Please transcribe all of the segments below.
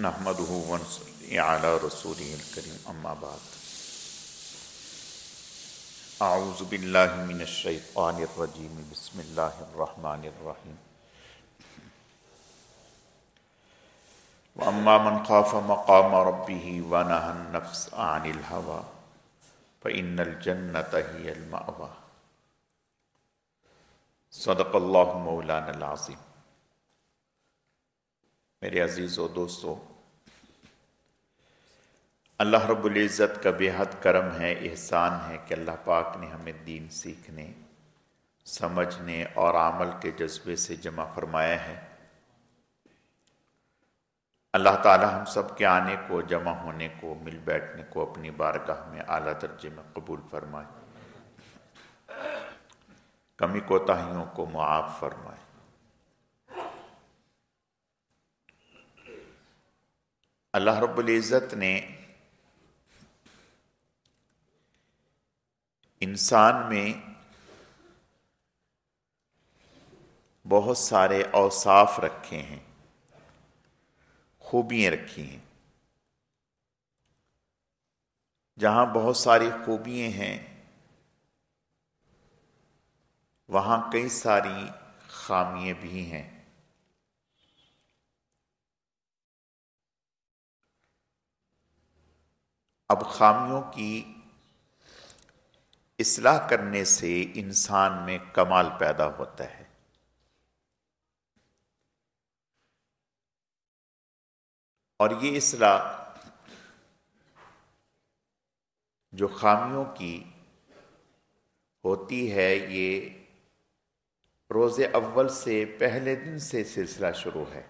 نحمده ونصلي على رسوله الكريم اما بعد اعوذ باللہ من الشیطان الرجیم بسم اللہ الرحمن الرحیم واما من خاف مقام ربه ونهى النفس عن الهوى فإن الجنة هي المأوى صدق اللہ مولانا العظیم۔ میرے عزیز و دوستو، اللہ رب العزت کا بے حد کرم ہے، احسان ہے کہ اللہ پاک نے ہمیں دین سیکھنے، سمجھنے اور عمل کے جذبے سے جمع فرمایا ہے۔ اللہ تعالی ہم سب کے آنے کو، جمع ہونے کو، مل بیٹھنے کو اپنی بارگاہ میں اعلیٰ درجے میں قبول فرمائے، کمی کوتاہیوں کو معاف فرمائے۔ اللہ رب العزت نے انسان میں بہت سارے اوصاف رکھے ہیں، خوبیاں رکھی ہیں۔ جہاں بہت ساری خوبیاں ہیں وہاں کئی ساری خامیاں بھی ہیں۔ اب خامیوں کی اصلاح کرنے سے انسان میں کمال پیدا ہوتا ہے۔ اور یہ اصلاح جو خامیوں کی ہوتی ہے، یہ روز اول سے پہلے دن سے سلسلہ شروع ہے،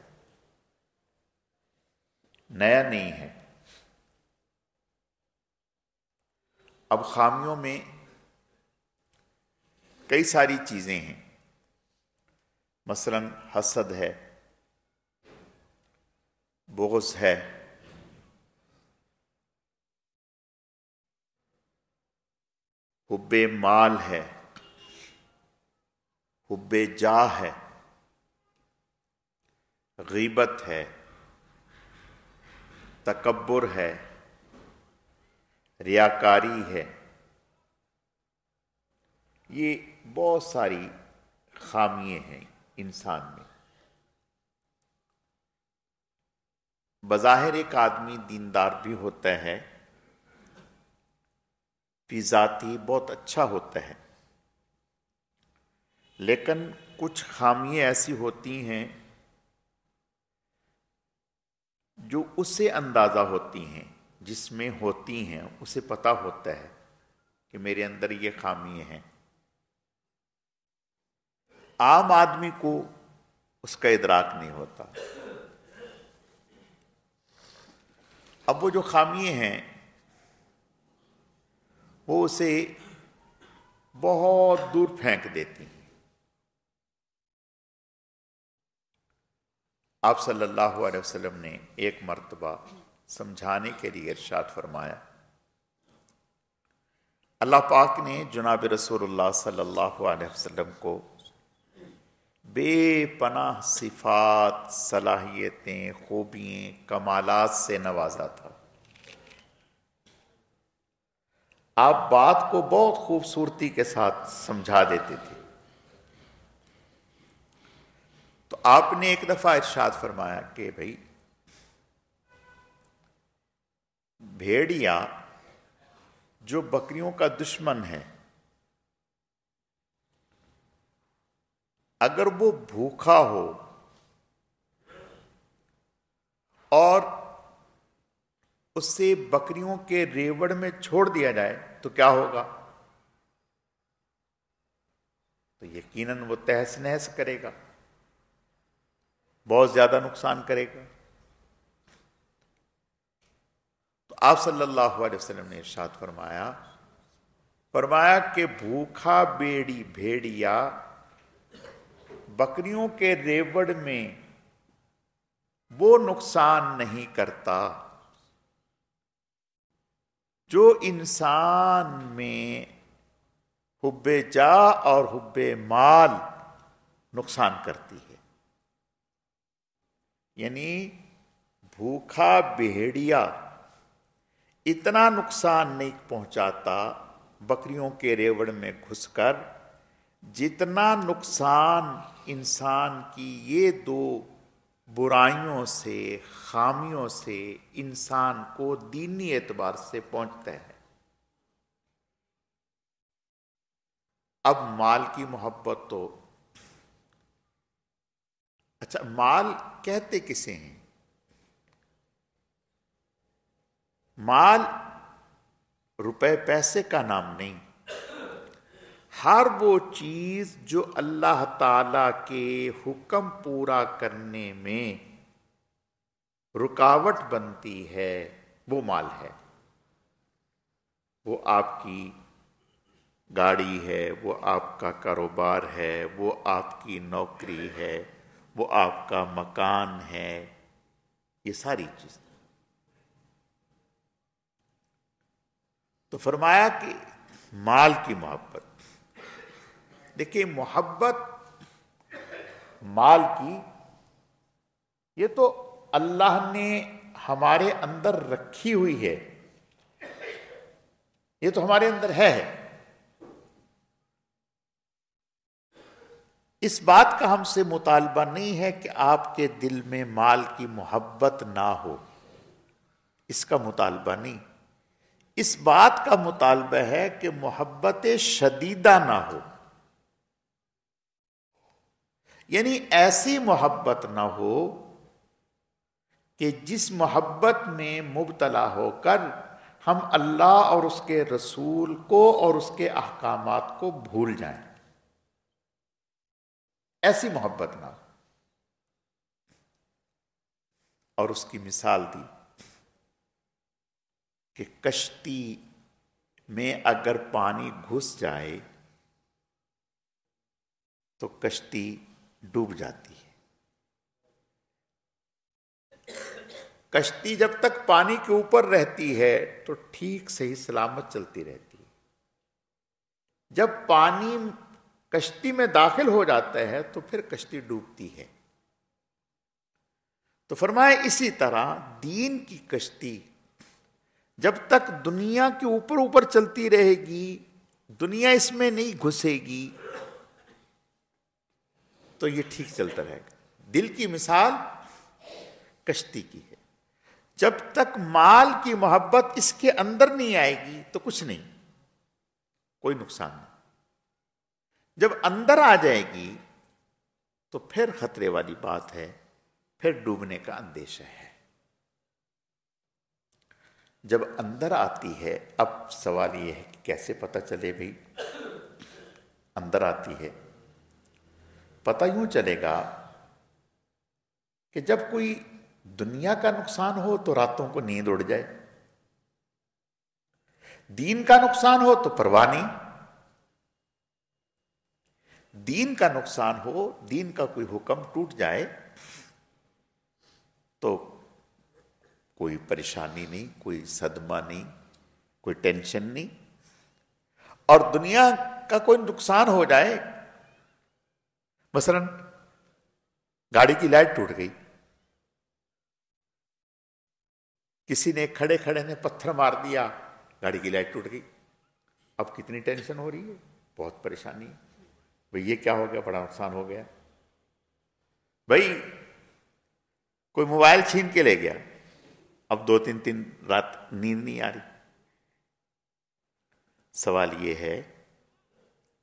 نیا نہیں ہے۔ اب خامیوں میں کئی ساری چیزیں ہیں، مثلا حسد ہے، بغض ہے، حب مال ہے، حب جاہ ہے، غیبت ہے، تکبر ہے، ریاکاری ہے۔ یہ بہت ساری خامیاں ہیں انسان میں۔ بظاہر ایک آدمی دیندار بھی ہوتا ہے، فی ذاتی بہت اچھا ہوتا ہے، لیکن کچھ خامیاں ایسی ہوتی ہیں جو اسے اندازہ ہوتی ہیں، جس میں ہوتی ہیں، اسے پتہ ہوتا ہے کہ میرے اندر یہ خامیاں ہیں۔ عام آدمی کو اس کا ادراک نہیں ہوتا۔ اب وہ جو خامیاں ہیں وہ اسے بہت دور پھینک دیتی ہیں۔ آپ صلی اللہ علیہ وسلم نے ایک مرتبہ سمجھانے کے لیے ارشاد فرمایا، اللہ پاک نے جناب رسول اللہ صلی اللہ علیہ وسلم کو بے پناہ صفات، صلاحیتیں، خوبیاں، کمالات سے نوازا تھا۔ آپ بات کو بہت خوبصورتی کے ساتھ سمجھا دیتے تھے۔ تو آپ نے ایک دفعہ ارشاد فرمایا کہ بھئی، بھیڑیا جو بکریوں کا دشمن ہے، اگر وہ بھوکا ہو اور اسے بکریوں کے ریوڑ میں چھوڑ دیا جائے تو کیا ہوگا؟ تو یقیناً وہ تہس نہس کرے گا، بہت زیادہ نقصان کرے گا۔ تو آپ صلی اللہ علیہ وسلم نے ارشاد فرمایا کہ بھوکا بھیڑیا بکریوں کے ریوڑ میں وہ نقصان نہیں کرتا جو انسان میں حب جاہ اور حب مال نقصان کرتی ہے۔ یعنی بھوکا بھیڑیا اتنا نقصان نہیں پہنچاتا بکریوں کے ریوڑ میں گھس کر جتنا نقصان انسان کی یہ دو برائیوں سے، خامیوں سے انسان کو دینی اعتبار سے پہنچتا ہے۔ اب مال کی محبت تو اچھا، مال کہتے کسے ہیں؟ مال روپے پیسے کا نام نہیں، ہر وہ چیز جو اللہ تعالی کے حکم پورا کرنے میں رکاوٹ بنتی ہے وہ مال ہے۔ وہ آپ کی گاڑی ہے، وہ آپ کا کاروبار ہے، وہ آپ کی نوکری ہے، وہ آپ کا مکان ہے، یہ ساری چیز۔ تو فرمایا کہ مال کی محبت، دیکھیں محبت مال کی یہ تو اللہ نے ہمارے اندر رکھی ہوئی ہے، یہ تو ہمارے اندر ہے۔ اس بات کا ہم سے مطالبہ نہیں ہے کہ آپ کے دل میں مال کی محبت نہ ہو، اس کا مطالبہ نہیں، اس بات کا مطالبہ ہے کہ محبت شدیدہ نہ ہو، یعنی ایسی محبت نہ ہو کہ جس محبت میں مبتلا ہو کر ہم اللہ اور اس کے رسول کو اور اس کے احکامات کو بھول جائیں، ایسی محبت نہ ہو۔ اور اس کی مثال دی کہ کشتی میں اگر پانی گھس جائے تو کشتی ڈوب جاتی ہے۔ کشتی جب تک پانی کے اوپر رہتی ہے تو ٹھیک صحیح سلامت چلتی رہتی ہے، جب پانی کشتی میں داخل ہو جاتا ہے تو پھر کشتی ڈوبتی ہے۔ تو فرمایا اسی طرح دین کی کشتی جب تک دنیا کے اوپر اوپر چلتی رہے گی، دنیا اس میں نہیں گھسے گی تو یہ ٹھیک چلتا رہے گا۔ دل کی مثال کشتی کی ہے، جب تک مال کی محبت اس کے اندر نہیں آئے گی تو کچھ نہیں، کوئی نقصان نہیں۔ جب اندر آ جائے گی تو پھر خطرے والی بات ہے، پھر ڈوبنے کا اندیشہ ہے۔ جب اندر آتی ہے، اب سوال یہ ہے کہ کیسے پتہ چلے بھئی اندر آتی ہے؟ پتہ یوں چلے گا کہ جب کوئی دنیا کا نقصان ہو تو راتوں کو نیند اڑ جائے، دین کا نقصان ہو تو پرواہ نہیں، دین کا نقصان ہو، دین کا کوئی حکم ٹوٹ جائے تو کوئی پریشانی نہیں، کوئی صدمہ نہیں، کوئی ٹینشن نہیں۔ اور دنیا کا کوئی نقصان ہو جائے، مثلا گاڑی کی لائٹ ٹوٹ گئی، کسی نے کھڑے کھڑے نے پتھر مار دیا، گاڑی کی لائٹ ٹوٹ گئی، اب کتنی ٹینشن ہو رہی ہے، بہت پریشانی ہے، بھئی یہ کیا ہو گیا، بڑا نقصان ہو گیا۔ بھئی کوئی موبائل چھین کے لے گیا، اب 2-3 رات نیند نہیں آ رہی۔ سوال یہ ہے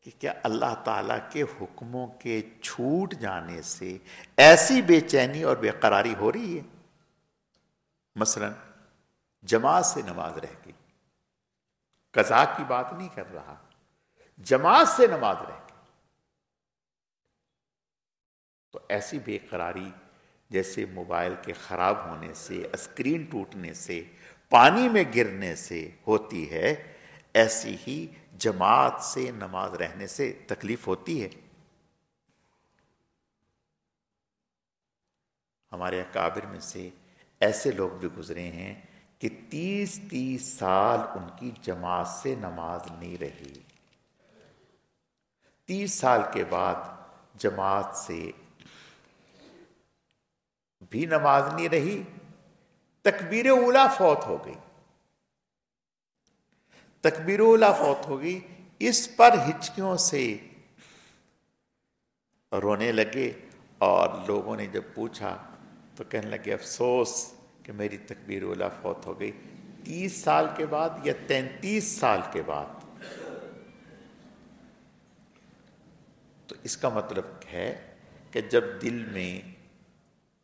کہ کیا اللہ تعالیٰ کے حکموں کے چھوٹ جانے سے ایسی بے چینی اور بے قراری ہو رہی ہے؟ مثلا جماعت سے نماز رہ گئی، قضا کی بات نہیں کر رہا، جماعت سے نماز رہ گئی، تو ایسی بے قراری جیسے موبائل کے خراب ہونے سے، اسکرین ٹوٹنے سے، پانی میں گرنے سے ہوتی ہے، ایسی ہی جماعت سے نماز رہنے سے تکلیف ہوتی ہے۔ ہمارے اکابر میں سے ایسے لوگ بھی گزرے ہیں کہ 30 سال ان کی جماعت سے نماز نہیں رہی، 30 سال کے بعد جماعت سے بھی نماز نہیں رہی، تکبیر اولا فوت ہو گئی، تکبیر اولا فوت ہو گئی، اس پر ہچکیوں سے رونے لگے، اور لوگوں نے جب پوچھا تو کہنے لگے افسوس کہ میری تکبیر اولا فوت ہو گئی 30 سال کے بعد یا 33 سال کے بعد۔ تو اس کا مطلب ہے کہ جب دل میں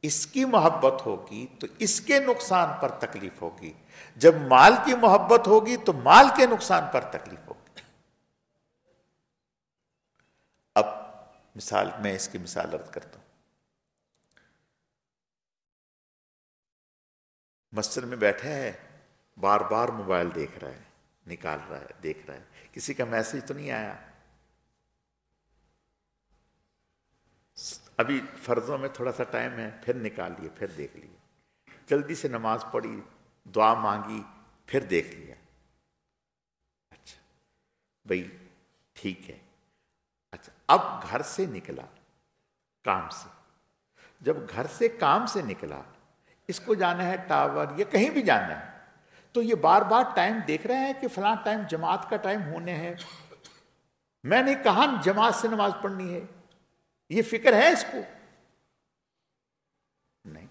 اس کی محبت ہوگی تو اس کے نقصان پر تکلیف ہوگی، جب مال کی محبت ہوگی تو مال کے نقصان پر تکلیف ہوگی۔ اب مثال، میں اس کی مثال عرض کرتا ہوں۔ مسجد میں بیٹھا ہے، بار بار موبائل دیکھ رہا ہے، نکال رہا ہے، دیکھ رہا ہے، کسی کا میسج تو نہیں آیا، ابھی فرضوں میں تھوڑا سا ٹائم ہے، پھر نکال لیے، پھر دیکھ لیے، جلدی سے نماز پڑھی، دعا مانگی، پھر دیکھ لیا۔ اچھا بھائی ٹھیک ہے، اچھا اب گھر سے نکلا کام سے، جب گھر سے کام سے نکلا، اس کو جانا ہے ٹاور یا کہیں بھی جانا ہے، تو یہ بار بار ٹائم دیکھ رہے ہیں کہ فلاں ٹائم جماعت کا ٹائم ہونے ہے، میں نے کہا جماعت سے نماز پڑھنی ہے، یہ فکر ہے اس کو؟ نہیں،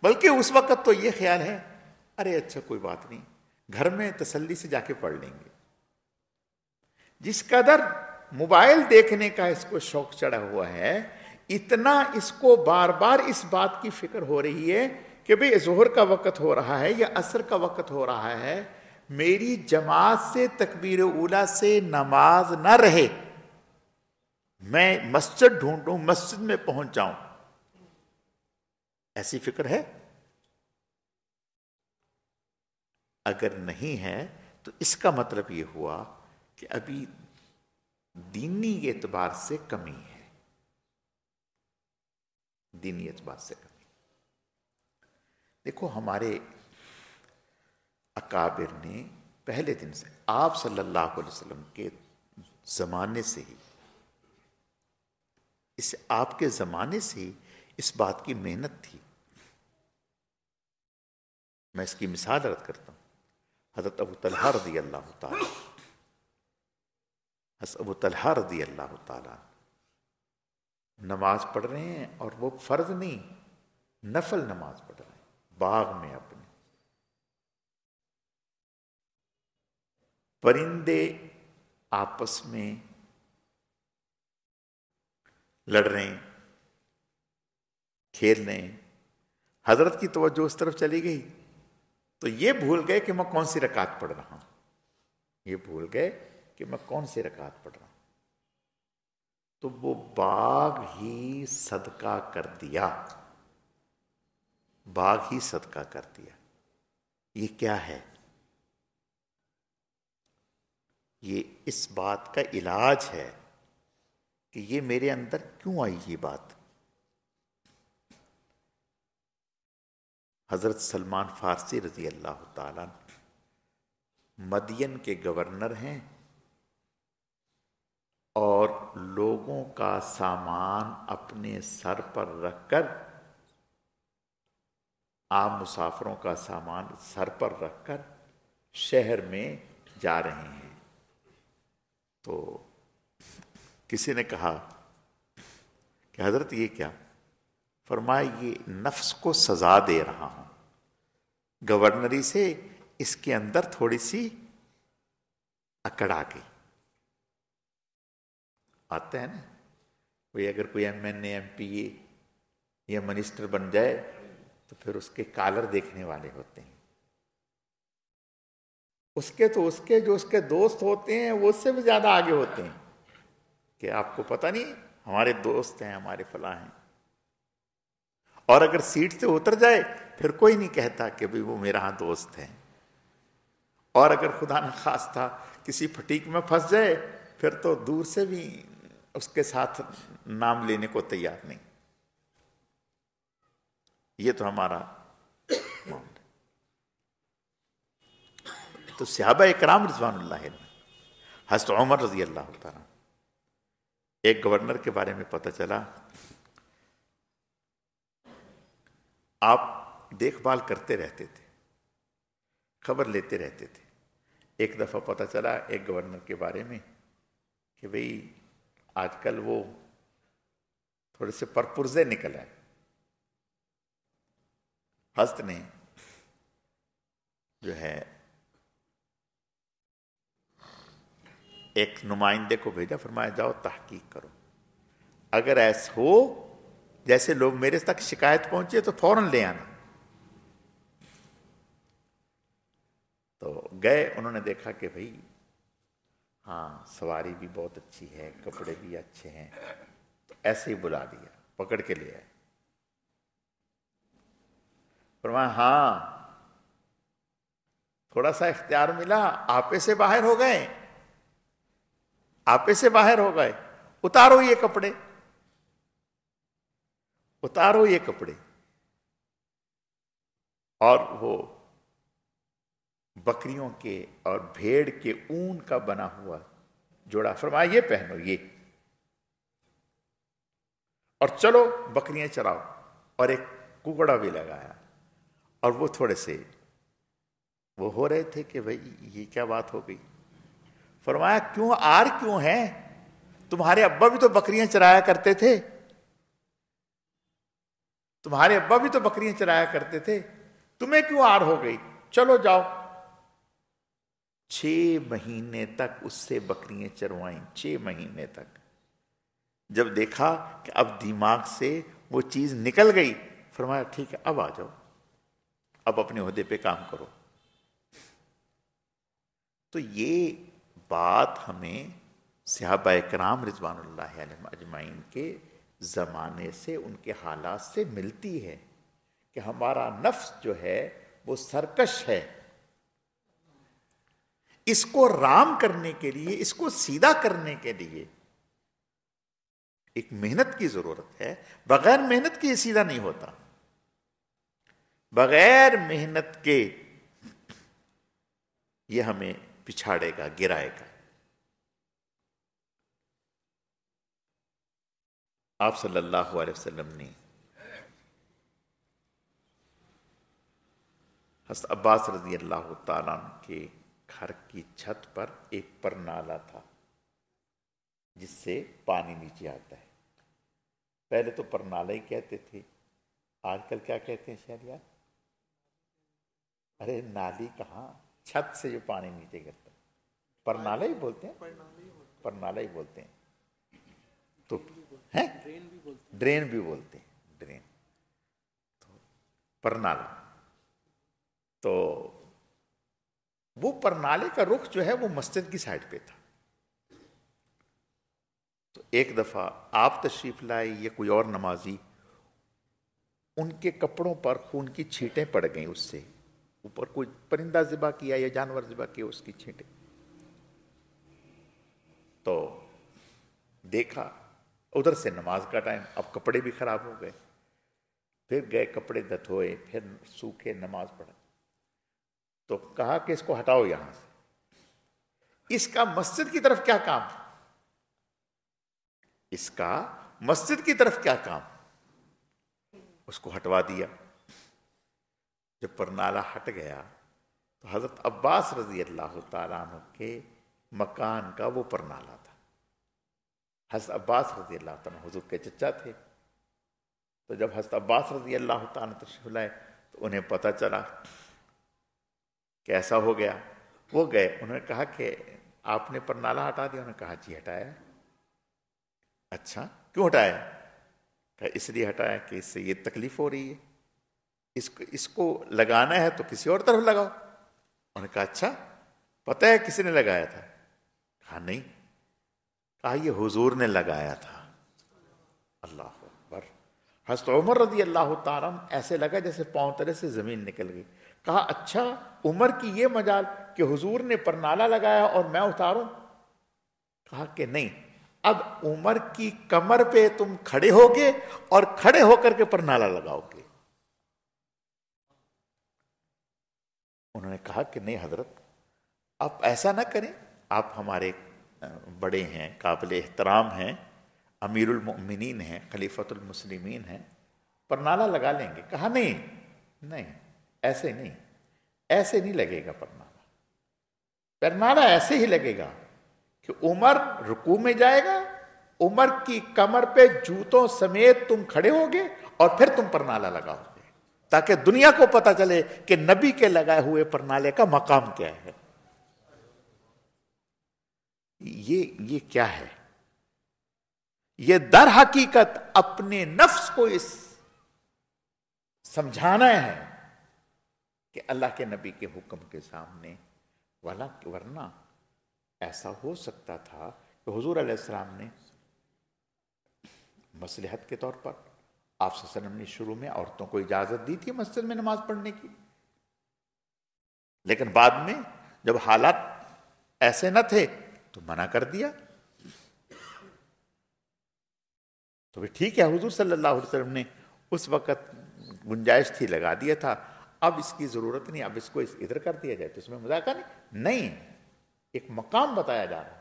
بلکہ اس وقت تو یہ خیال ہے ارے اچھا کوئی بات نہیں، گھر میں تسلی سے جا کے پڑھ لیں گے۔ جس قدر موبائل دیکھنے کا اس کو شوق چڑھا ہوا ہے، اتنا اس کو بار بار اس بات کی فکر ہو رہی ہے کہ بھئی ظہر کا وقت ہو رہا ہے یا عصر کا وقت ہو رہا ہے، میری جماعت سے تکبیر اولا سے نماز نہ رہے، میں مسجد ڈھونڈوں، مسجد میں پہنچ جاؤں، ایسی فکر ہے؟ اگر نہیں ہے تو اس کا مطلب یہ ہوا کہ ابھی دینی اعتبار سے کمی ہے، دینی اعتبار سے کمی۔ دیکھو ہمارے اکابر نے پہلے دن سے، آپ صلی اللہ علیہ وسلم کے زمانے سے ہی، اس آپ کے زمانے سے ہی اس بات کی محنت تھی۔ میں اس کی مثال عرض کرتا ہوں۔ حضرت ابو طلحہ رضی اللہ تعالی، حضرت ابو طلحہ رضی اللہ تعالی نماز پڑھ رہے ہیں، اور وہ فرض نہیں، نفل نماز پڑھ رہے ہیں باغ میں اپنے، پرندے آپس میں لڑ رہے ہیں، کھیل رہے ہیں، حضرت کی توجہ اس طرف چلی گئی تو یہ بھول گئے کہ میں کون سی رکعت پڑھ رہا ہوں، یہ بھول گئے کہ میں کون سی رکعت پڑھ رہا ہوں، تو وہ باغ ہی صدقہ کر دیا، باغ ہی صدقہ کر دیا۔ یہ کیا ہے؟ یہ اس بات کا علاج ہے کہ یہ میرے اندر کیوں آئی یہ بات۔ حضرت سلمان فارسی رضی اللہ تعالیٰ مدین کے گورنر ہیں، اور لوگوں کا سامان اپنے سر پر رکھ کر، عام مسافروں کا سامان سر پر رکھ کر شہر میں جا رہے ہیں، تو کسی نے کہا کہ حضرت یہ کیا؟ فرمایا یہ نفس کو سزا دے رہا ہوں، گورنری سے اس کے اندر تھوڑی سی اکڑ آ گئی۔ آتا ہے نا کوئی، اگر کوئی ایم این اے، ایم پی اے یا منسٹر بن جائے تو پھر اس کے کالر دیکھنے والے ہوتے ہیں، اس کے تو اس کے جو اس کے دوست ہوتے ہیں وہ اس سے بھی زیادہ آگے ہوتے ہیں کہ آپ کو پتہ نہیں ہمارے دوست ہیں، ہمارے فلاں ہیں، اور اگر سیٹ سے اتر جائے پھر کوئی نہیں کہتا کہ بھئی وہ میرا ہاں دوست ہے، اور اگر خدا نخواستہ کسی پھٹیک میں پھنس جائے پھر تو دور سے بھی اس کے ساتھ نام لینے کو تیار نہیں۔ یہ تو ہمارا معاملہ۔ تو صحابہ اکرام رضوان اللہ علیہ، حضرت عمر رضی اللہ تعالیٰ، ایک گورنر کے بارے میں پتہ چلا، آپ دیکھ بھال کرتے رہتے تھے، خبر لیتے رہتے تھے۔ ایک دفعہ پتہ چلا ایک گورنر کے بارے میں کہ بھئی آج کل وہ تھوڑے سے پرپرزے نکل آئے۔ حضرت نے جو ہے ایک نمائندے کو بھیجا، فرمایا جاؤ تحقیق کرو، اگر ایسا ہو جیسے لوگ میرے تک شکایت پہنچے تو فوراً لے آنا۔ تو گئے، انہوں نے دیکھا کہ بھئی ہاں سواری بھی بہت اچھی ہے، کپڑے بھی اچھے ہیں، تو ایسے ہی بلا دیا، پکڑ کے لے آئے۔ فرمایا ہاں تھوڑا سا اختیار ملا، آپے سے باہر ہو گئے، آپے سے باہر ہو گئے، اتارو یہ کپڑے، اتارو یہ کپڑے۔ اور وہ بکریوں کے اور بھیڑ کے اون کا بنا ہوا جوڑا، فرمایا یہ پہنو یہ، اور چلو بکریاں چراؤ، اور ایک ککڑا بھی لگایا۔ اور وہ تھوڑے سے وہ ہو رہے تھے کہ بھئی یہ کیا بات ہو گئی۔ فرمایا کیوں آر کیوں ہے؟ تمہارے ابا بھی تو بکریاں چرایا کرتے تھے، تمہارے ابا بھی تو بکریاں چرایا کرتے تھے، تمہیں کیوں آر ہو گئی؟ چلو جاؤ۔ 6 مہینے تک اس سے بکریاں چروائیں، 6 مہینے تک۔ جب دیکھا کہ اب دماغ سے وہ چیز نکل گئی، فرمایا ٹھیک ہے اب آ جاؤ، اب اپنے عہدے پہ کام کرو۔ تو یہ بات ہمیں صحابہ کرام رضوان اللہ علیہم اجمعین کے زمانے سے، ان کے حالات سے ملتی ہے کہ ہمارا نفس جو ہے وہ سرکش ہے، اس کو رام کرنے کے لیے، اس کو سیدھا کرنے کے لیے ایک محنت کی ضرورت ہے۔ بغیر محنت کے یہ سیدھا نہیں ہوتا، بغیر محنت کے یہ ہمیں پچھاڑے گا، گرائے گا۔ آپ صلی اللہ علیہ وسلم نے حضرت عباس رضی اللہ تعالیٰ عنہ کے گھر کی چھت پر ایک پرنالہ تھا جس سے پانی نیچے آتا ہے۔ پہلے تو پرنالہ ہی کہتے تھے، آج کل کیا کہتے ہیں شہریار؟ ارے نالی کہاں، چھت سے جو پانی نیچے گرتا ہے پرنالہ ہی بولتے ہیں، پرنالہ ہی بولتے ہیں۔ تو ڈرین بھی بولتے ہیں، ڈرین تو پرنالہ۔ تو وہ پرنالے کا رخ جو ہے وہ مسجد کی سائڈ پہ تھا۔ تو ایک دفعہ آپ تشریف لائے یا کوئی اور نمازی، ان کے کپڑوں پر خون کی چھینٹیں پڑ گئیں، اس سے اوپر کوئی پرندہ ذبح کیا یا جانور ذبح کیا، اس کی چھینٹیں۔ تو دیکھا ادھر سے نماز کا ٹائم، اب کپڑے بھی خراب ہو گئے، پھر گئے کپڑے دھوئے، پھر سوکھے، نماز پڑھا۔ تو کہا کہ اس کو ہٹاؤ یہاں سے، اس کا مسجد کی طرف کیا کام، اس کا مسجد کی طرف کیا کام۔ اس کو ہٹوا دیا۔ جب پرنالہ ہٹ گیا تو حضرت عباس رضی اللہ تعالیٰ عنہ کے مکان کا وہ پرنالہ تھا۔ حضرت عباس رضی اللہ تعالیٰ عنہ حضور کے چچا تھے۔ تو جب حضرت عباس رضی اللہ تعالیٰ عنہ تشریف لائے تو انہیں پتہ چلا کہ ایسا ہو گیا۔ وہ گئے، انہوں نے کہا کہ آپ نے پرنالہ ہٹا دیا؟ انہوں نے کہا جی ہٹایا۔ اچھا کیوں ہٹایا؟ کہ اس لیے ہٹایا کہ اس سے یہ تکلیف ہو رہی ہے، اس کو لگانا ہے تو کسی اور طرف لگاؤ۔ انہوں نے کہا اچھا پتہ ہے کسی نے لگایا تھا؟ کہا نہیں۔ کہا یہ حضور نے لگایا تھا۔ اللہ اکبر۔ حضرت عمر رضی اللہ تعالیٰ ایسے لگا جیسے پاؤں تلے سے زمین نکل گئی۔ کہا اچھا عمر کی یہ مجال کہ حضور نے پرنالہ لگایا اور میں اتاروں؟ کہا کہ نہیں، اب عمر کی کمر پہ تم کھڑے ہوگے اور کھڑے ہو کر کے پرنالہ لگاؤ گے۔ انہوں نے کہا کہ نہیں حضرت آپ ایسا نہ کریں، آپ ہمارے بڑے ہیں، قابل احترام ہیں، امیر المؤمنین ہیں، خلیفۃ المسلمین ہیں، پرنالہ لگا لیں گے۔ کہا نہیں، نہیں، ایسے نہیں، ایسے نہیں لگے گا پرنالا. پرنالا ایسے ہی لگے گا کہ عمر رکوع میں جائے گا، عمر کی کمر پہ جوتوں سمیت تم کھڑے ہوگے اور پھر تم پرنالا لگاؤ گے، تاکہ دنیا کو پتا چلے کہ نبی کے لگائے ہوئے پرنالے کا مقام کیا ہے. یہ کیا ہے؟ یہ در حقیقت اپنے نفس کو اس سمجھانا ہے کہ اللہ کے نبی کے حکم کے سامنے ورنہ ایسا ہو سکتا تھا کہ حضور علیہ السلام نے مصلحت کے طور پر آپ صلی اللہ علیہ وسلم نے شروع میں عورتوں کو اجازت دی تھی مسجد میں نماز پڑھنے کی، لیکن بعد میں جب حالات ایسے نہ تھے تو منع کر دیا. تو ٹھیک ہے، حضور صلی اللہ علیہ وسلم نے اس وقت گنجائش تھی لگا دیا تھا، اب اس کی ضرورت نہیں، اب اس کو ادھر کر دیا جائے تو اس میں مذاکرہ نہیں، ایک مقام بتایا جا رہا ہے.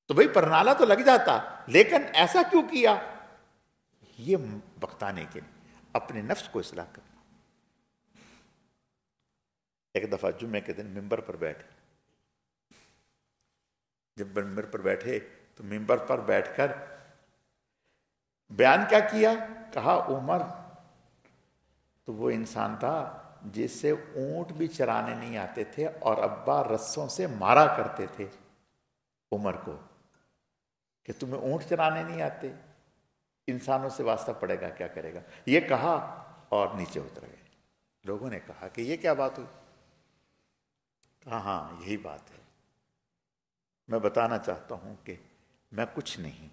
تو بھئی پرنالا تو لگ جاتا، لیکن ایسا کیوں کیا؟ یہ بتانے کے لیے اپنے نفس کو اصلاح کرنا. ایک دفعہ جمعے کے دن ممبر پر بیٹھے، جب ممبر پر بیٹھے تو ممبر پر بیٹھ کر بیان کیا کیا؟ کہا عمر تو وہ انسان تھا جس سے اونٹ بھی چرانے نہیں آتے تھے اور ابا رسوں سے مارا کرتے تھے عمر کو کہ تمہیں اونٹ چرانے نہیں آتے، انسانوں سے واسطہ پڑے گا، کیا کرے گا. یہ کہا اور نیچے اتر گئے. لوگوں نے کہا کہ یہ کیا بات ہوئی؟ کہا ہاں یہی بات ہے، میں بتانا چاہتا ہوں کہ میں کچھ نہیں.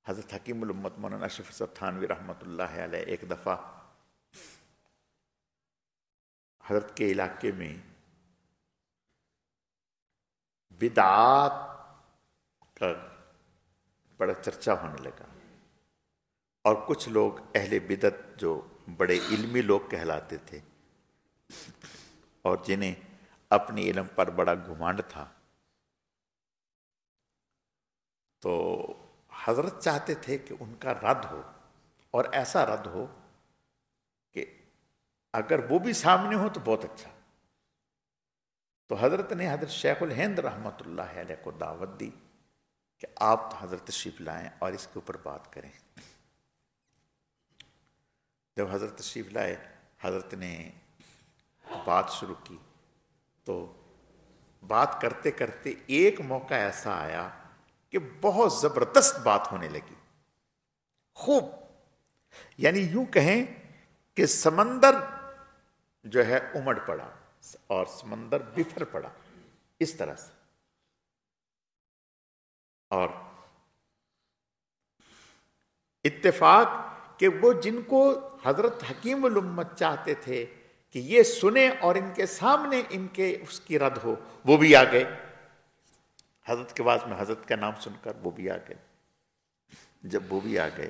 حضرت حکیم الامت مولانا اشرف صاحب تھانوی رحمۃ اللہ علیہ ایک دفعہ حضرت کے علاقے میں بدعات کا بڑا چرچا ہونے لگا، اور کچھ لوگ اہل بدعت جو بڑے علمی لوگ کہلاتے تھے اور جنہیں اپنے علم پر بڑا گھمانڈ تھا، تو حضرت چاہتے تھے کہ ان کا رد ہو، اور ایسا رد ہو کہ اگر وہ بھی سامنے ہو تو بہت اچھا. تو حضرت نے حضرت شیخ الہند رحمۃ اللہ علیہ کو دعوت دی کہ آپ حضرت تشریف لائیں اور اس کے اوپر بات کریں. جب حضرت تشریف لائے، حضرت نے بات شروع کی، تو بات کرتے کرتے ایک موقع ایسا آیا کہ بہت زبردست بات ہونے لگی، خوب، یعنی یوں کہیں کہ سمندر جو ہے امڑ پڑا اور سمندر بفر پڑا اس طرح سے. اور اتفاق کہ وہ جن کو حضرت حکیم الامت چاہتے تھے کہ یہ سنیں اور ان کے سامنے ان کے اس کی رد ہو، وہ بھی آ گئے. حضرت کے بعد میں حضرت کا نام سن کر وہ بھی آ گئے. جب وہ بھی آ گئے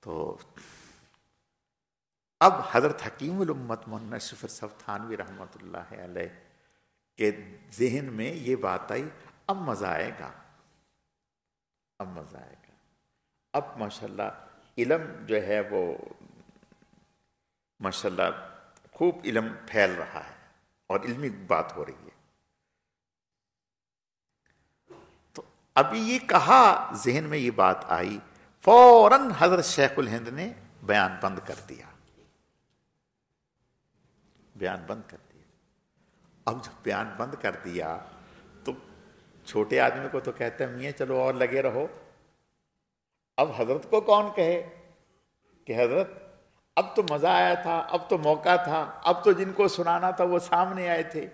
تو اب حضرت حکیم الامت مولانا اشرف صاحب تھانوی رحمۃ اللہ علیہ کے ذہن میں یہ بات آئی، اب مزہ آئے گا، اب مزہ آئے گا. اب ماشاءاللہ علم جو ہے وہ ماشاءاللہ خوب علم پھیل رہا ہے اور علمی بات ہو رہی ہے. تو ابھی یہ کہا، ذہن میں یہ بات آئی، فوراً حضرت شیخ الہند نے بیان بند کر دیا، بیان بند کر دیا. اب جب بیان بند کر دیا تو چھوٹے آدمی کو تو کہتے ہیں میاں چلو اور لگے رہو. اب حضرت کو کون کہے کہ حضرت اب تو مزہ آیا تھا، اب تو موقع تھا، اب تو جن کو سنانا تھا وہ سامنے آئے تھے،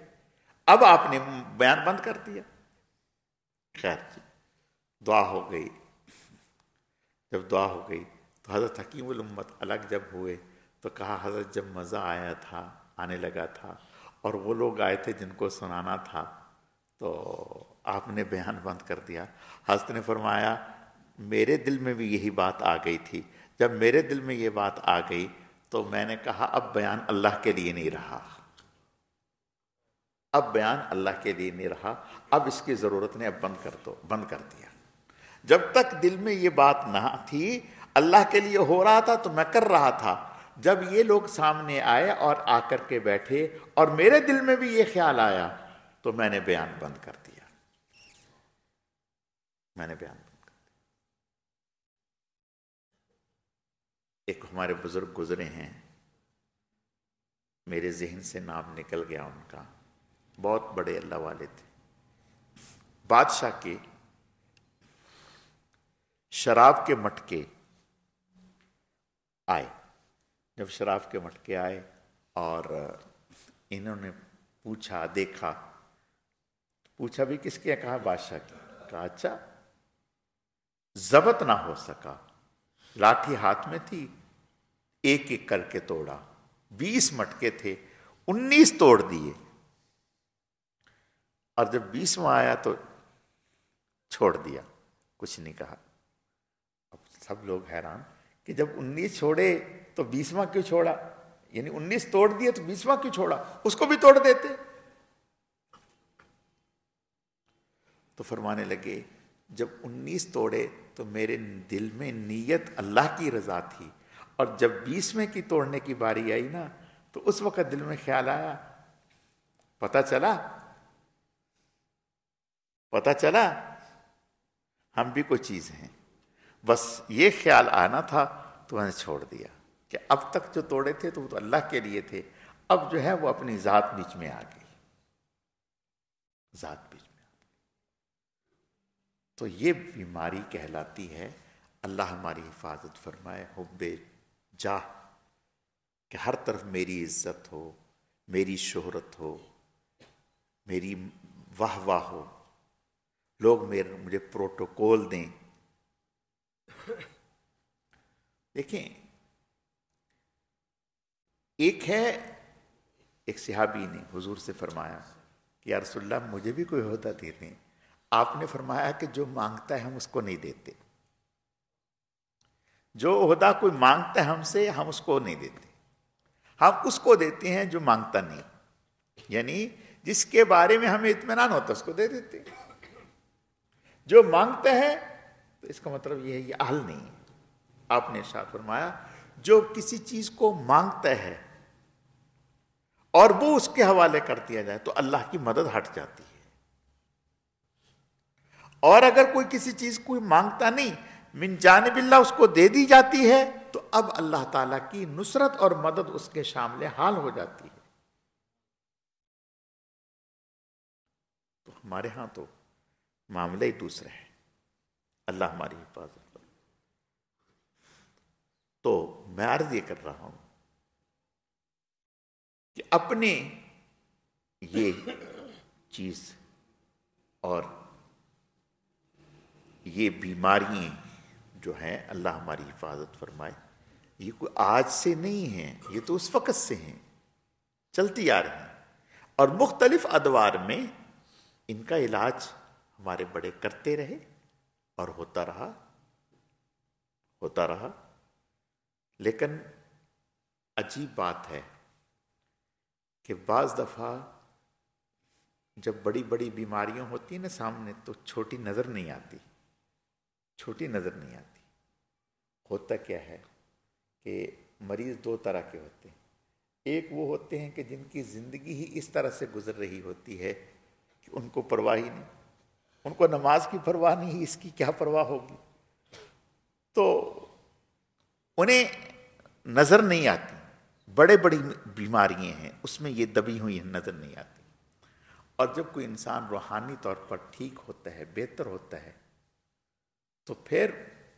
اب آپ نے بیان بند کر دیا. خیر جی، دعا ہو گئی. جب دعا ہو گئی تو حضرت حکیم الامت الگ جب ہوئے تو کہا حضرت جب مزہ آیا تھا، آنے لگا تھا، اور وہ لوگ آئے تھے جن کو سنانا تھا، تو آپ نے بیان بند کر دیا. حضرت نے فرمایا میرے دل میں بھی یہی بات آ گئی تھی. جب میرے دل میں یہ بات آ گئی تو میں نے کہا اب بیان اللہ کے لیے نہیں رہا، اب بیان اللہ کے لیے نہیں رہا، اب اس کی ضرورت نے اب بند کر دیا۔ جب تک دل میں یہ بات نہ تھی، اللہ کے لیے ہو رہا تھا تو میں کر رہا تھا، جب یہ لوگ سامنے آئے اور آ کر کے بیٹھے اور میرے دل میں بھی یہ خیال آیا تو میں نے بیان بند کر دیا، میں نے بیان بند کر دیا۔ ایک ہمارے بزرگ گزرے ہیں، میرے ذہن سے نام نکل گیا ان کا، بہت بڑے اللہ والے تھے، بادشاہ کے شراب کے مٹکے آئے۔ جب شراب کے مٹکے آئے اور انہوں نے پوچھا، دیکھا، پوچھا بھی کس کے؟ کہا بادشاہ کی۔ کہا اچھا، ضبط نہ ہو سکا، لاٹھی ہاتھ میں تھی، ایک ایک کر کے توڑا، 20 مٹکے تھے، 19 توڑ دیے، اور جب 20واں آیا تو چھوڑ دیا، کچھ نہیں کہا۔ اب سب لوگ حیران کہ جب 19 چھوڑے تو 20واں کیوں چھوڑا؟ یعنی 19 توڑ دیے تو 20واں کیوں چھوڑا؟ اس کو بھی توڑ دیتے۔ تو فرمانے لگے جب 19 توڑے تو میرے دل میں نیت اللہ کی رضا تھی، اور جب 20ویں کی توڑنے کی باری آئی نا تو اس وقت دل میں خیال آیا، پتہ چلا ہم بھی کوئی چیز ہیں، بس یہ خیال آنا تھا تو میں نے چھوڑ دیا کہ اب تک جو توڑے تھے تو وہ تو اللہ کے لیے تھے، اب جو ہے وہ اپنی ذات بیچ میں آ گئی، ذات بیچ میں آ گئی۔ تو یہ بیماری کہلاتی ہے، اللہ ہماری حفاظت فرمائے، حب جاہ، کہ ہر طرف میری عزت ہو، میری شہرت ہو، میری واہ واہ ہو، لوگ مجھے پروٹوکول دیں۔ دیکھیں، ایک صحابی نے حضور سے فرمایا کہ یا رسول اللہ مجھے بھی کوئی عہدہ دے دیں۔ آپ نے فرمایا کہ جو مانگتا ہے ہم اس کو نہیں دیتے، جو عہدہ کوئی مانگتا ہے ہم سے، ہم اس کو نہیں دیتے، ہم اس کو دیتے ہیں جو مانگتا نہیں، یعنی جس کے بارے میں ہمیں اطمینان ہوتا ہے اس کو دے دیتے ہیں۔ جو مانگتا ہے تو اس کا مطلب یہ ہے یہ اہل نہیں ہے۔ آپ نے ارشاد فرمایا جو کسی چیز کو مانگتا ہے اور وہ اس کے حوالے کر دیا جائے تو اللہ کی مدد ہٹ جاتی ہے، اور اگر کوئی کسی چیز کو مانگتا نہیں، من جانب اللہ اس کو دے دی جاتی ہے، تو اب اللہ تعالیٰ کی نصرت اور مدد اس کے شامل حال ہو جاتی ہے۔ تو ہمارے ہاں تو معاملہ ہی دوسرا ہے، اللہ ہماری حفاظت کرے۔ تو میں عرض یہ کر رہا ہوں کہ اپنے یہ چیز اور یہ بیماریاں جو ہیں، اللہ ہماری حفاظت فرمائے، یہ کوئی آج سے نہیں ہیں، یہ تو اس وقت سے ہیں، چلتی آ رہی ہیں، اور مختلف ادوار میں ان کا علاج ہمارے بڑے کرتے رہے اور ہوتا رہا۔ لیکن عجیب بات ہے کہ بعض دفعہ جب بڑی بڑی بیماریاں ہوتی ہیں نا سامنے تو چھوٹی نظر نہیں آتی۔ ہوتا کیا ہے کہ مریض دو طرح کے ہوتے ہیں، ایک وہ ہوتے ہیں کہ جن کی زندگی ہی اس طرح سے گزر رہی ہوتی ہے کہ ان کو پرواہ ہی نہیں، ان کو نماز کی پرواہ نہیں، اس کی کیا پرواہ ہوگی، تو انہیں نظر نہیں آتی۔ بڑے بڑی بیماریاں ہیں اس میں یہ دبی ہوئی نظر نہیں آتی، اور جب کوئی انسان روحانی طور پر ٹھیک ہوتا ہے، بہتر ہوتا ہے، تو پھر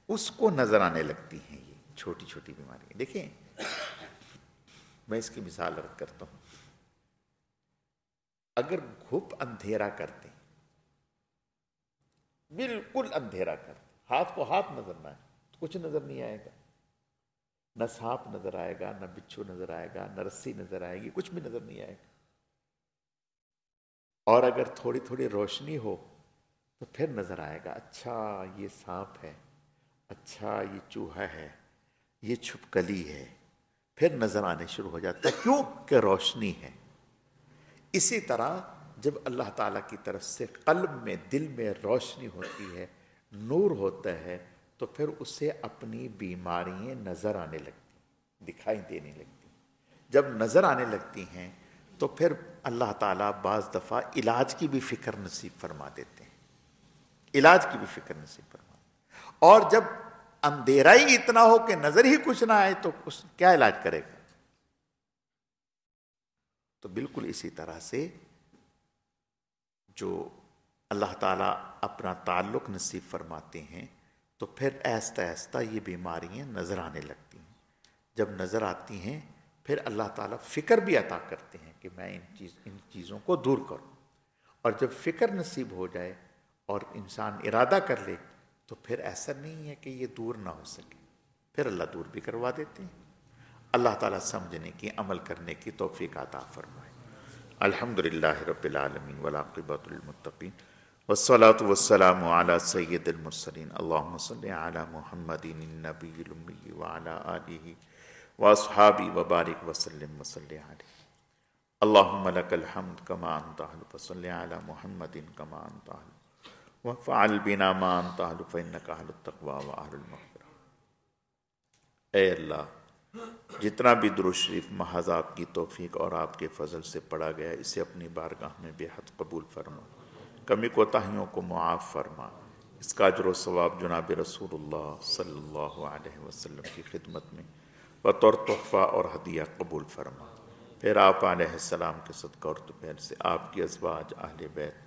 اس کو نظر آنے لگتی ہیں یہ چھوٹی چھوٹی بیماریاں۔ دیکھیں، میں اس کی مثال عرض کرتا ہوں، اگر گھپ اندھیرا کرتے، بالکل اندھیرا کرتے، ہاتھ کو ہاتھ نظر نہ آئے تو کچھ نظر نہیں آئے گا، نہ سانپ نظر آئے گا، نہ بچھو نظر آئے گا، نہ رسی نظر آئے گی، کچھ بھی نظر نہیں آئے گا۔ اور اگر تھوڑی تھوڑی روشنی ہو تو پھر نظر آئے گا، اچھا یہ سانپ ہے، اچھا یہ چوہا ہے، یہ چھپکلی ہے، پھر نظر آنے شروع ہو جاتا ہے، کیوں کہ روشنی ہے۔ اسی طرح جب اللہ تعالیٰ کی طرف سے قلب میں دل میں روشنی ہوتی ہے، نور ہوتا ہے، تو پھر اسے اپنی بیماریاں نظر آنے لگتی، دکھائی دینے لگتی۔ جب نظر آنے لگتی ہیں تو پھر اللہ تعالیٰ بعض دفعہ علاج کی بھی فکر نصیب فرما دیتے ہیں، علاج کی بھی فکر نصیب فرما دیتے ہیں۔ اور جب اندھیرا ہی اتنا ہو کہ نظر ہی کچھ نہ آئے تو کیا علاج کرے گا؟ تو بالکل اسی طرح سے جو اللہ تعالیٰ اپنا تعلق نصیب فرماتے ہیں تو پھر آہستہ آہستہ یہ بیماریاں نظر آنے لگتی ہیں۔ جب نظر آتی ہیں پھر اللہ تعالیٰ فکر بھی عطا کرتے ہیں کہ میں ان چیزوں کو دور کروں، اور جب فکر نصیب ہو جائے اور انسان ارادہ کر لے تو پھر ایسا نہیں ہے کہ یہ دور نہ ہو سکے، پھر اللہ دور بھی کروا دیتے ہیں۔ اللہ تعالیٰ سمجھنے کی، عمل کرنے کی توفیق عطا فرمائے۔ الحمدللہ رب العالمین والعاقبۃ للمتقین والصلاة والسلام علی سید المرسلین اللہم صلی علی محمد النبی الامی وعلی آلہ واصحابہ وبارک وسلم وصلی علیہ اللہم لک الحمد کما انت اہل فصلی علی محمد کما انت اہل وفعل بنا ما انت اہل فانک اہل التقوی واہل المغفرہ۔ اے اللہ، جتنا بھی درود شریف محض آپ کی توفیق اور آپ کے فضل سے پڑھا گیا، اسے اپنی بارگاہ میں بے حد قبول فرما، کمی کوتاہیوں کو معاف فرما، اس کا اجر و ثواب جناب رسول اللہ صلی اللہ علیہ وسلم کی خدمت میں بطور تحفہ اور ہدیہ قبول فرما۔ پھر آپ علیہ السلام کے صدقہ اور طفیل سے آپ کی ازواج، اہل بیت،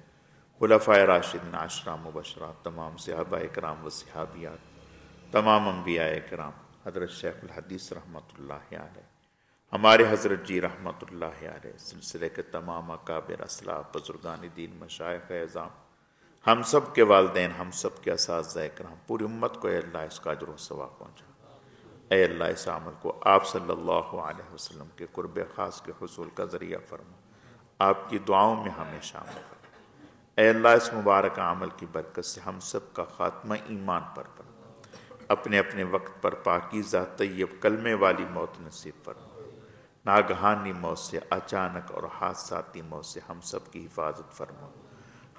خلفائے راشدین، عشرہ مبشرہ، تمام صحابہ اکرام و صحابیات، تمام انبیاء اکرام، حضرت شیخ الحدیث رحمۃ اللہ علیہ، ہمارے حضرت جی رحمۃ اللہ علیہ، سلسلے کے تمام اکابر اسلاف، بزرگان دین، مشائخ اعظام، ہم سب کے والدین، ہم سب کے اساتذہ اکرام، پوری امت کو اے اللہ اس کا اجر و ثواب پہنچا۔ اے اللہ اس عمل کو آپ صلی اللہ علیہ وسلم کے قرب خاص کے حصول کا ذریعہ فرما، آپ کی دعاؤں میں ہمیں شامل فرما۔ اے اللہ اس مبارک عمل کی برکت سے ہم سب کا خاتمہ ایمان پر فرما، اپنے اپنے وقت پر پاکیزہ طیب کلمے والی موت نصیب فرما۔ ناگہانی موت سے، اچانک اور حادثاتی موت سے ہم سب کی حفاظت فرما۔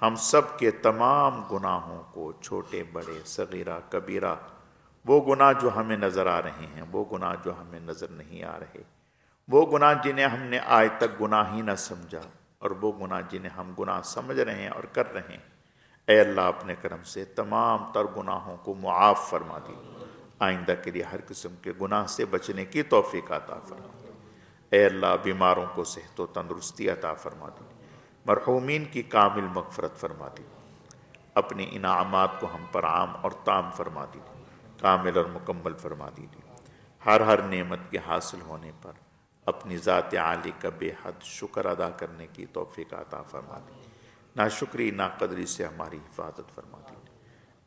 ہم سب کے تمام گناہوں کو، چھوٹے بڑے صغیرہ کبیرہ، وہ گناہ جو ہمیں نظر آ رہے ہیں، وہ گناہ جو ہمیں نظر نہیں آ رہے، وہ گناہ جنہیں ہم نے آج تک گناہ ہی نہ سمجھا، اور وہ گناہ جنہیں ہم گناہ سمجھ رہے ہیں اور کر رہے ہیں، اے اللہ اپنے کرم سے تمام تر گناہوں کو معاف فرما دی، آئندہ کے لیے ہر قسم کے گناہ سے بچنے کی توفیق عطا فرما دی۔ اے اللہ بیماروں کو صحت و تندرستی عطا فرما دی، مرحومین کی کامل مغفرت فرما دی، اپنے انعامات کو ہم پر عام اور تام فرما دی، کامل اور مکمل فرما دی، ہر نعمت کے حاصل ہونے پر اپنی ذات عالی کا بے حد شکر ادا کرنے کی توفیق عطا فرما دی، ناشکری ناقدری سے ہماری حفاظت فرما دی۔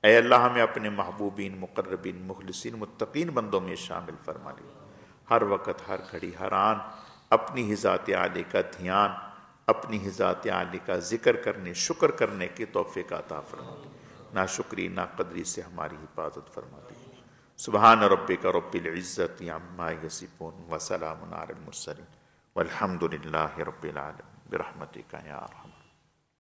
اے اللہ ہمیں اپنے محبوبین، مقربین، مخلصین، متقین بندوں میں شامل فرما لی، ہر وقت، ہر گھڑی، ہر آن اپنی ہی ذات عالی کا دھیان، اپنی ہی ذات عالی کا ذکر کرنے، شکر کرنے کی توفیق عطا فرما دی، ناشکری ناقدری سے ہماری حفاظت فرما دی۔ سبحان ربک رب العزت عما یصفون وسلام علی المرسلین والحمد للہ رب العالمین برحمتک یا ارحم